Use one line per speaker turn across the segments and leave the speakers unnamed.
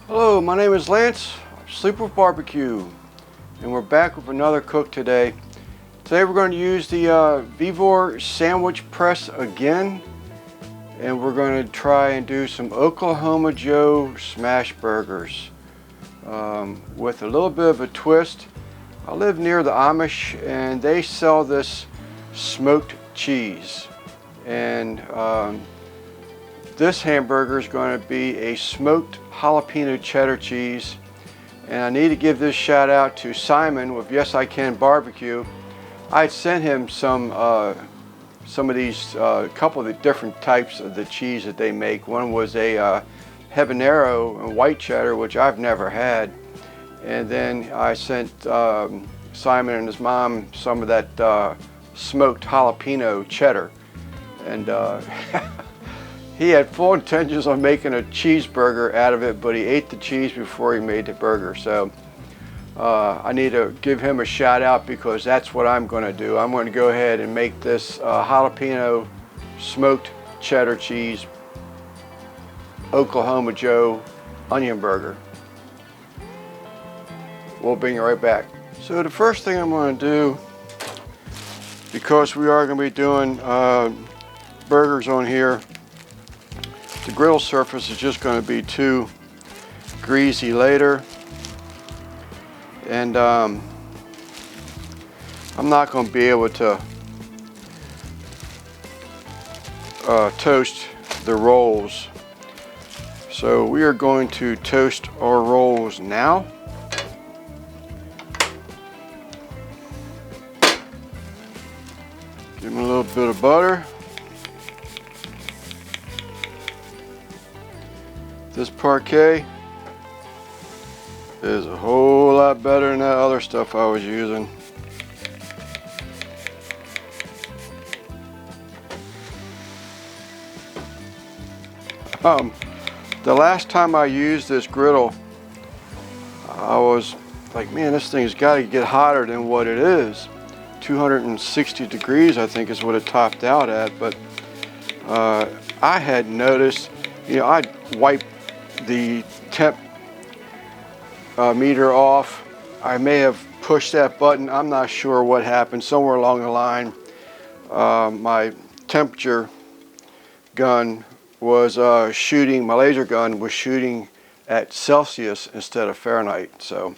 Hello, my name is Lance, Sleep with Barbecue, and we're back with another cook today. Today we're going to use the Vevor sandwich press again, and we're going to try and do some Oklahoma Joe smash burgers with a little bit of a twist. I live near the Amish, and they sell this smoked cheese, and this hamburger is going to be a smoked jalapeno cheddar cheese. And I need to give this shout out to Simon with Yes I Can Barbecue. I sent him some of these, couple of the different types of the cheese that they make. One was a habanero and white cheddar, which I've never had. And then I sent Simon and his mom some of that smoked jalapeno cheddar. And he had full intentions on making a cheeseburger out of it, but he ate the cheese before he made the burger. So I need to give him a shout out because that's what I'm going to do. I'm going to go ahead and make this jalapeno smoked cheddar cheese Oklahoma Joe onion burger. We'll bring you right back. So the first thing I'm going to do, because we are going to be doing burgers on here, the griddle surface is just going to be too greasy later, and I'm not going to be able to toast the rolls. So we are going to toast our rolls now. Give them a little bit of butter. This parquet is a whole lot better than that other stuff I was using. The last time I used this griddle, I was like, man, this thing's got to get hotter than what it is. 260 degrees, I think, is what it topped out at. But I had noticed, I'd wipe the temp meter off. I may have pushed that button. I'm not sure what happened. Somewhere along the line, my temperature gun was shooting, my laser gun was shooting at Celsius instead of Fahrenheit. So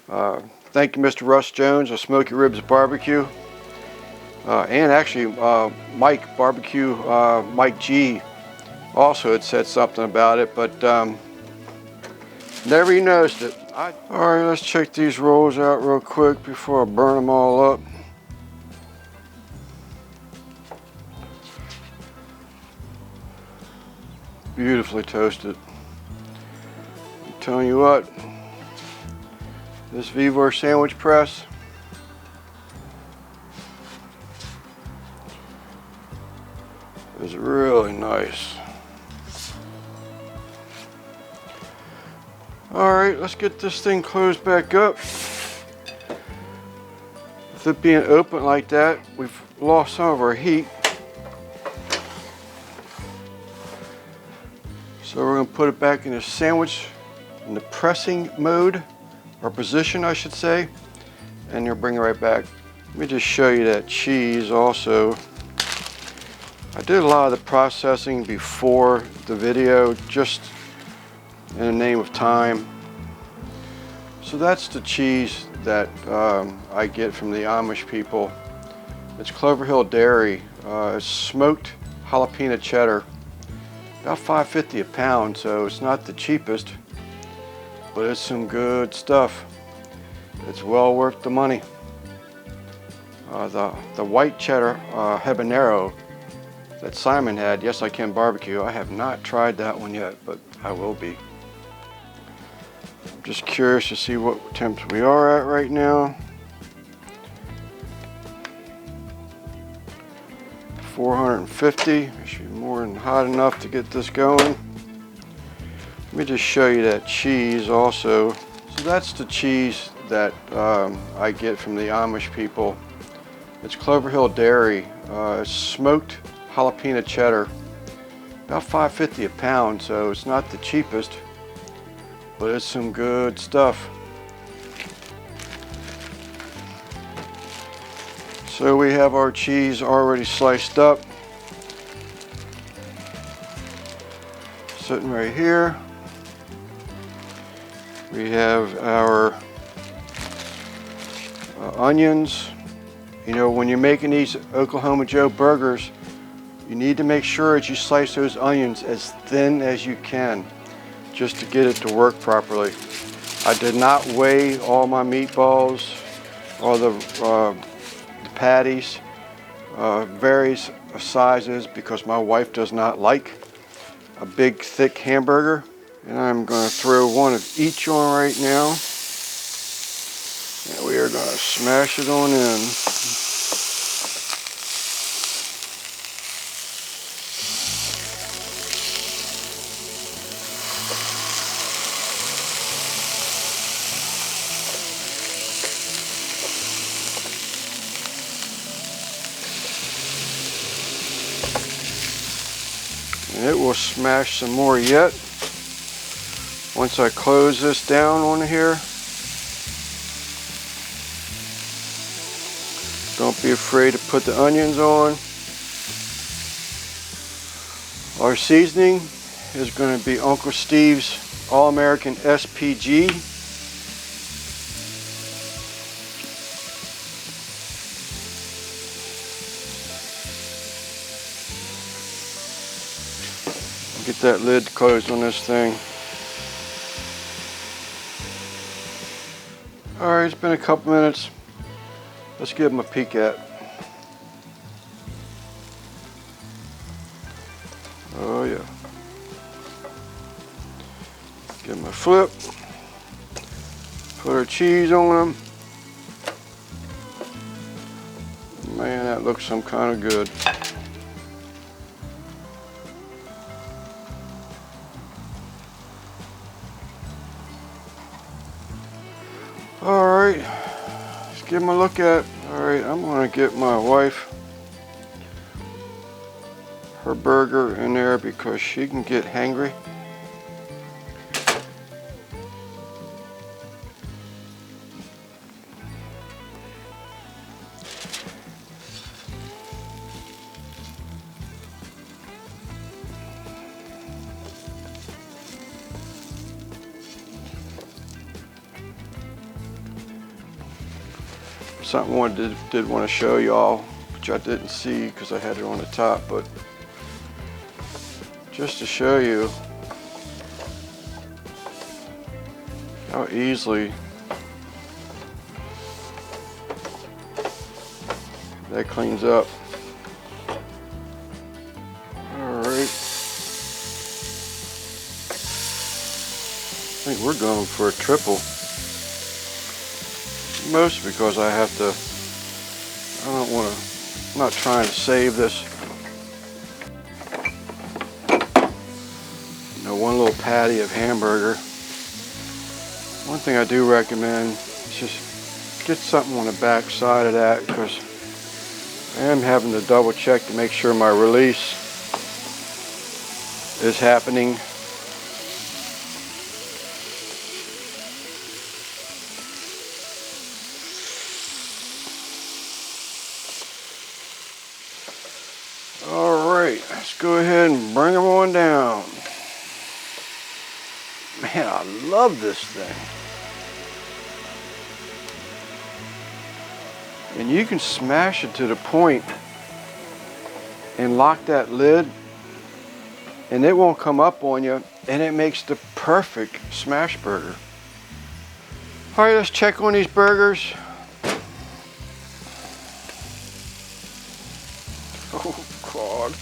thank you, Mr. Russ Jones of Smoky Ribs Barbecue. And actually Mike Barbecue, Mike G also had said something about it, but never even noticed it. Alright, let's check these rolls out real quick before I burn them all up. Beautifully toasted. I'm telling you what, this Vevor sandwich press is really nice. Alright, let's get this thing closed back up. With it being open like that, we've lost some of our heat. So we're going to put it back in the sandwich, in the pressing mode, or position I should say, and you'll bring it right back. Let me just show you that cheese also. I did a lot of the processing before the video, just in the name of time. So that's the cheese that I get from the Amish people. It's Clover Hill Dairy. It's smoked jalapeno cheddar. About $5.50 a pound, so it's not the cheapest, but it's some good stuff. It's well worth the money. The white cheddar habanero that Simon had, Yes I Can Barbecue, I have not tried that one yet, but I will be. I'm just curious to see what temps we are at right now. 450, it should be more than hot enough to get this going. Let me just show you that cheese also. So that's the cheese that I get from the Amish people. It's Clover Hill Dairy. It's smoked jalapeno cheddar. About $5.50 a pound, so it's not the cheapest, but but it's some good stuff. So we have our cheese already sliced up, sitting right here. We have our onions. You know, when you're making these Oklahoma Joe burgers, you need to make sure that you slice those onions as thin as you can, just to get it to work properly. I did not weigh all my meatballs or the patties, various sizes, because my wife does not like a big thick hamburger. And I'm going to throw one of each on right now. And we are going to smash it on in. And it will smash some more yet. Once I close this down on here, don't be afraid to put the onions on. Our seasoning is going to be Uncle Steve's All-American SPG. Get that lid closed on this thing. Alright, it's been a couple minutes. Let's give them a peek at. Oh yeah. Give them a flip. Put our cheese on them. Man, that looks some kind of good. Alright, let's give them a look at. Alright, I'm going to get my wife her burger in there because she can get hangry. Something I did want to show y'all, which I didn't see because I had it on the top, but just to show you how easily that cleans up. Alright. I think we're going for a triple. Mostly because I have to, I don't want to, I'm not trying to save this. You know, one little patty of hamburger. One thing I do recommend is just get something on the back side of that, because I am having to double check to make sure my release is happening. Alright, let's go ahead and bring them on down. Man, I love this thing. And you can smash it to the point and lock that lid, and it won't come up on you, and it makes the perfect smash burger. Alright, let's check on these burgers. Oh God.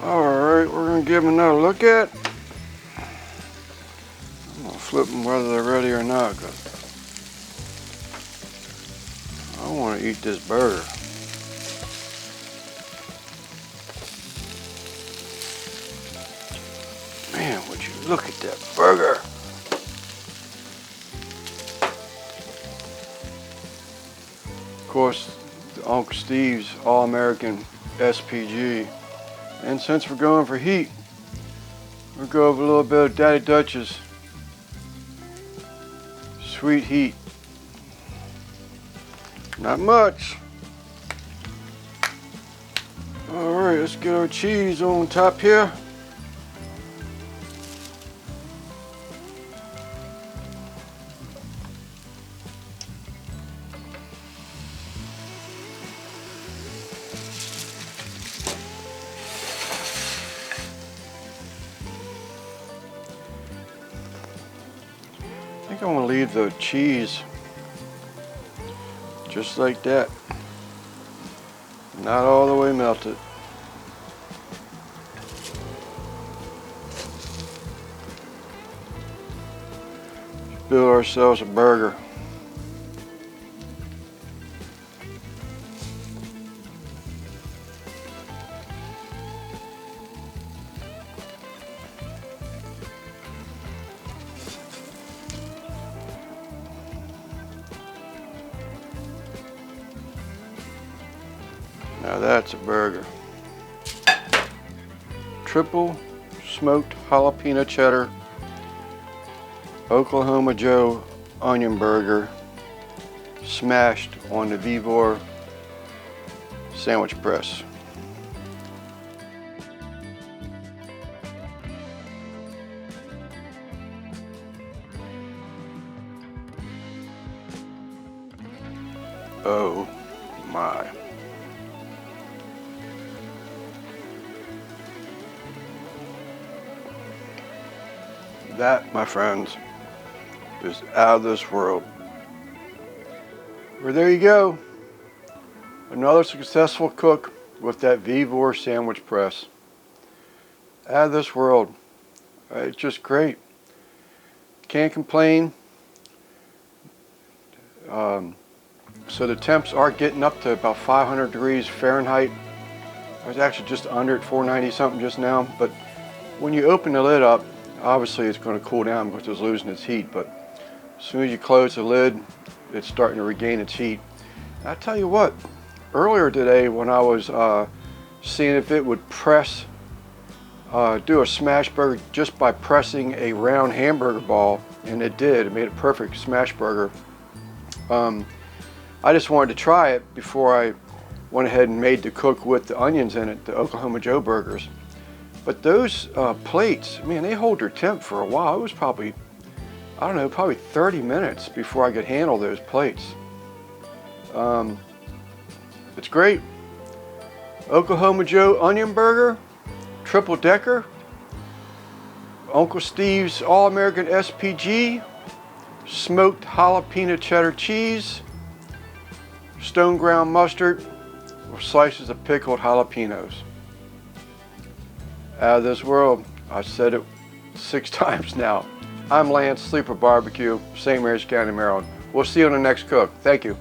Alright, we're going to give them another look at. I'm going to flip them whether they're ready or not, because I want to eat this burger. Man, would you look at that burger. Of course, Uncle Steve's All-American SPG. And since we're going for heat, We'll go over a little bit of Daddy Dutch's sweet heat. Not much. Alright, let's get our cheese on top here. I think I want to leave the cheese just like that. Not all the way melted. Let's build ourselves a burger. Now that's a burger. Triple smoked jalapeno cheddar Oklahoma Joe onion burger smashed on the Vivor sandwich press. Oh my. That, my friends, is out of this world. Well, there you go. Another successful cook with that Vivor sandwich press. Out of this world. It's just great. Can't complain. So the temps are getting up to about 500 degrees Fahrenheit. I was actually just under at 490 something just now, but when you open the lid up, obviously it's going to cool down because it's losing its heat, but as soon as you close the lid, it's starting to regain its heat. I tell you what, earlier today when I was seeing if it would press, do a smash burger just by pressing a round hamburger ball, and it did. It made a perfect smash burger. I just wanted to try it before I went ahead and made the cook with the onions in it, the Oklahoma Joe burgers. But those plates, man, they hold their temp for a while. It was probably, I don't know, probably 30 minutes before I could handle those plates. It's great. Oklahoma Joe onion burger, triple decker, Uncle Steve's All-American SPG, smoked jalapeno cheddar cheese, stone ground mustard, with slices of pickled jalapenos. Out of this world. I said it 6 times now. I'm Lance, Sleeper Barbecue, St. Mary's County, Maryland. We'll see you on the next cook. Thank you.